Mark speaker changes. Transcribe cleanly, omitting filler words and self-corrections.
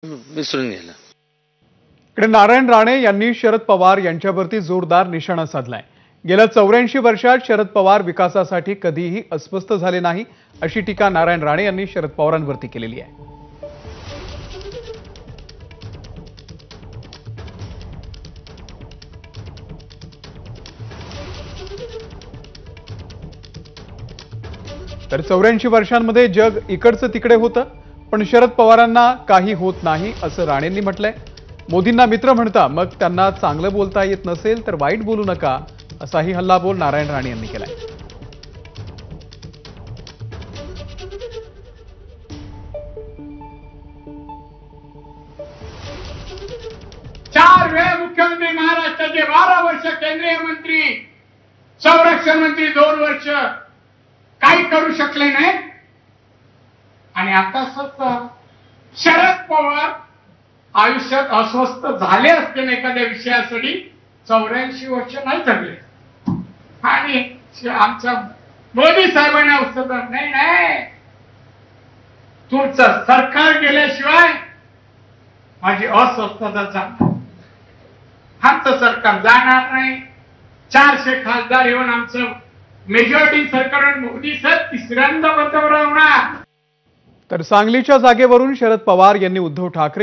Speaker 1: विसरून गेलं।
Speaker 2: इकडे नारायण राणे यांनी शरद पवार यांच्यावरती जोरदार निशाणा साधलाय। गेल्या 84 वर्षात शरद पवार विकासासाठी कधीही अस्वस्थ झाले नाही, अशी टीका नारायण राणे यांनी शरद पवारांवरती केलेली आहे। तर 84 वर्षांमध्ये जग इकडचं तिकडे होतं, पण शरद पवारांना काही होत नाही असं राणेंनी म्हटलंय। मोदींना मित्र म्हणता, मग त्यांना चांगलं बोलता येत नसेल तर वाईट बोलू नका, असाही हल्लाबोल नारायण राणे यांनी केलाय।
Speaker 3: चार वेळा मुख्यमंत्री महाराष्ट्राचे 12 वर्ष केंद्रीय मंत्री, संरक्षण मंत्री 2 वर्ष काही करू शकले नाही। आणि आता शरद पवार आयुष्यात अस्वस्थ झाले असते एखाद्या विषयासाठी 84 वर्ष नाही जगले। आणि आमच्या मोदी साहेबांना उत्तर नाही, तुमचं सरकार गेल्याशिवाय माझी अस्वस्थता जाणार, आमचं सरकार जाणार नाही। 400 खासदार येऊन आमचं मेजॉरिटी सरकार मोदी साहेब तिसऱ्यांदा पंतप्रधान होणार।
Speaker 2: तर सांगलीच्या जागेवरून शरद पवार यांनी उद्धव ठाकरे